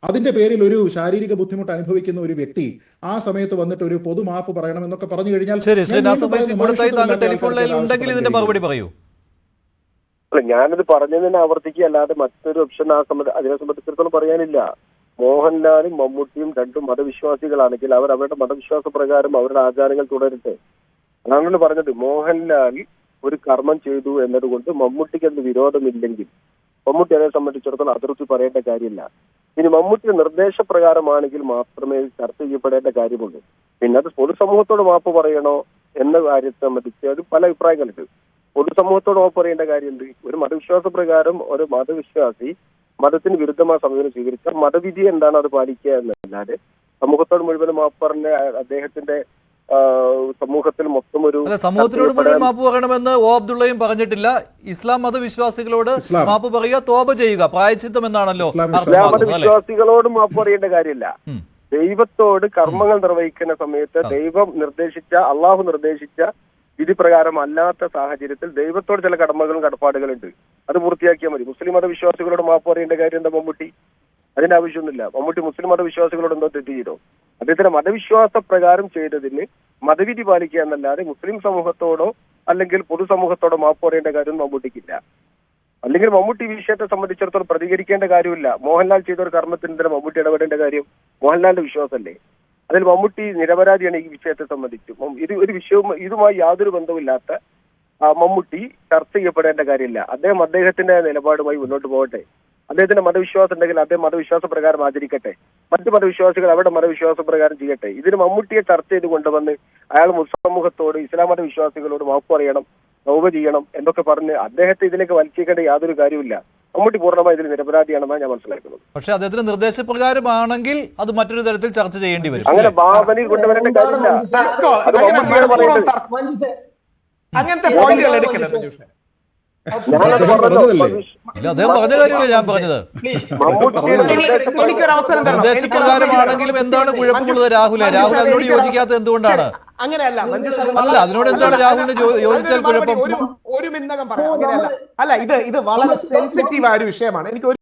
അതിന്റെ പേരിൽ ഒരു ശാരീരിക ബുദ്ധിമുട്ട് അനുഭവിക്കുന്ന ഒരു വ്യക്തി ആ സമയത്ത് വന്നിട്ട് ഒരു പൊതുമാപ്പ് പറയണമെന്നൊക്കെ പറഞ്ഞു കഴിഞ്ഞാൽ ഇതിന്റെ മറുപടി പറയൂ. അല്ല, ഞാനത് പറഞ്ഞതിനെ ആവർത്തിക്കുക, അല്ലാതെ മറ്റൊരു ഓപ്ഷൻ അതിനെ സംബന്ധിച്ചിടത്തോളം പറയാനില്ല. മോഹൻലാലും മമ്മൂട്ടിയും രണ്ടും മതവിശ്വാസികളാണെങ്കിൽ അവർ അവരുടെ മതവിശ്വാസ പ്രകാരം അവരുടെ ആചാരങ്ങൾ തുടരട്ടെ. അതാണല്ലോ പറഞ്ഞത്. മോഹൻലാൽ ഒരു കർമ്മം ചെയ്തു എന്നതുകൊണ്ട് മമ്മൂട്ടിക്ക് എന്ത് വിരോധമില്ലെങ്കിൽ മമ്മൂട്ടി അതിനെ സംബന്ധിച്ചിടത്തോളം അതിർത്തി പറയേണ്ട കാര്യമില്ല. ഇനി മമ്മൂട്ടിയുടെ നിർദ്ദേശപ്രകാരമാണെങ്കിൽ മാത്രമേ ചർച്ച ചെയ്യപ്പെടേണ്ട കാര്യമുള്ളൂ. പിന്നെ അത് പൊതുസമൂഹത്തോട് മാപ്പ് പറയണോ എന്ന കാര്യത്തെ സംബന്ധിച്ച് അത് പല അഭിപ്രായങ്ങളുണ്ട്. പൊതുസമൂഹത്തോട് മാപ്പ് പറയേണ്ട കാര്യമുണ്ട്. ഒരു മതവിശ്വാസ പ്രകാരം ഒരു മതവിശ്വാസി മതത്തിന് വിരുദ്ധമായ സമീപനം സ്വീകരിച്ചാൽ മതവിധി എന്താണ് അത് പാലിക്കുക എന്നല്ലാതെ സമൂഹത്തോട് മുഴുവനും മാപ്പ് പറഞ്ഞ അദ്ദേഹത്തിന്റെ സമൂഹത്തിൽ മൊത്തം ഒരു സമൂഹത്തിനോട് മുഴുവൻ മാപ്പ് പറയണമെന്ന് ഒ അബ്ദുള്ളയും പറഞ്ഞിട്ടില്ല. ഇസ്ലാം മതവിശ്വാസികളോട് മാപ്പ് പറയുക, തോപ ചെയ്യുക, പ്രായച്ചിത്തം എന്നാണല്ലോ. ഇസ്ലാം മതവിശ്വാസികളോട് മാപ്പ് പറയേണ്ട കാര്യമില്ല. ദൈവത്തോട് കർമ്മങ്ങൾ നിർവഹിക്കുന്ന സമയത്ത് ദൈവം നിർദ്ദേശിച്ച, അള്ളാഹു നിർദ്ദേശിച്ച വിധി പ്രകാരം അല്ലാത്ത സാഹചര്യത്തിൽ ദൈവത്തോട് ചില കടമകളും കടപ്പാടുകളുണ്ട്. അത് പൂർത്തിയാക്കിയാൽ മതി. മുസ്ലിം മതവിശ്വാസികളോട് മാപ്പ് പറയേണ്ട കാര്യം എന്താ മമ്മൂട്ടി? അതിന്റെ ആവശ്യമൊന്നുമില്ല. മമ്മൂട്ടി മുസ്ലിം മതവിശ്വാസികളോട് എന്തോ തെറ്റ് ചെയ്തോ? അദ്ദേഹത്തിന്റെ മതവിശ്വാസ പ്രകാരം ചെയ്തതിന് മതവിധി പാലിക്കുക എന്നല്ലാതെ മുസ്ലിം സമൂഹത്തോടോ അല്ലെങ്കിൽ പൊതുസമൂഹത്തോടോ മാപ്പ് പറയേണ്ട കാര്യം മമ്മൂട്ടിക്കില്ല. അല്ലെങ്കിൽ മമ്മൂട്ടി വിഷയത്തെ സംബന്ധിച്ചിടത്തോളം പ്രതികരിക്കേണ്ട കാര്യമില്ല. മോഹൻലാൽ ചെയ്ത ഒരു കർമ്മത്തിന് മമ്മൂട്ടി ഇടപെടേണ്ട കാര്യം മോഹൻലാലിന്റെ വിശ്വാസമല്ലേ? അതിൽ മമ്മൂട്ടി നിരപരാധിയാണ് ഈ വിഷയത്തെ സംബന്ധിച്ച്. ഇത് ഒരു വിഷയവും ഇതുമായി യാതൊരു ബന്ധവുമില്ലാത്ത മമ്മൂട്ടി ചർച്ച ചെയ്യപ്പെടേണ്ട കാര്യമില്ല. അദ്ദേഹം അദ്ദേഹത്തിന്റെ നിലപാടുമായി മുന്നോട്ട് പോകട്ടെ. അദ്ദേഹത്തിന്റെ മതവിശ്വാസം ഉണ്ടെങ്കിൽ അദ്ദേഹം മതവിശ്വാസ പ്രകാരം ആചരിക്കട്ടെ. മറ്റു മതവിശ്വാസികൾ അവരുടെ മതവിശ്വാസ പ്രകാരം ചെയ്യട്ടെ. ഇതിന് മമ്മൂട്ടിയെ ചർച്ച ചെയ്ത് കൊണ്ടുവന്ന് അയാൾ മുസ്ലിം സമൂഹത്തോട് ഇസ്ലാം മതവിശ്വാസികളോട് മാപ്പ് പറയണം, തൗബ ചെയ്യണം എന്നൊക്കെ പറഞ്ഞ് അദ്ദേഹത്തെ ഇതിലേക്ക് വലിച്ചേക്കേണ്ട യാതൊരു കാര്യമില്ല. മമ്മൂട്ടി പൂർണ്ണമായി ഇതിൽ നിരപരാധിയാണെന്നാണ് ഞാൻ മനസ്സിലാക്കുന്നത്. പക്ഷേ അദ്ദേഹത്തിന്റെ നിർദ്ദേശപ്രകാരമാണെങ്കിൽ അത് മറ്റൊരു തരത്തിൽ ചർച്ച ചെയ്യേണ്ടി വരും. അങ്ങനെ ഭാവനയിൽ കൊണ്ടുവരേണ്ട കാര്യമില്ല. അത് മമ്മൂട്ടിയാണ് പറയുന്നത്. അങ്ങനത്തെ പോയിന്റുകൾ എടുക്കരുത്. അദ്ദേഹം പറഞ്ഞ കാര്യമല്ലേ ഞാൻ പറഞ്ഞത്. നിർദ്ദേശപ്രകാരമാണെങ്കിലും എന്താണ് കുഴപ്പമുള്ളത് രാഹുൽ അതിനോട് യോജിക്കാത്തത് എന്തുകൊണ്ടാണ്? അങ്ങനെയല്ല, അല്ല, അതിനോട് എന്താണ് രാഹുലിന് യോജിച്ചാൽ കുഴപ്പം? ഒരു മിന്നകം പറയാം. അങ്ങനെയല്ല, അല്ല, ഇത് വളരെ സെൻസിറ്റീവ് ആയ ഒരു വിഷയമാണ്. എനിക്ക്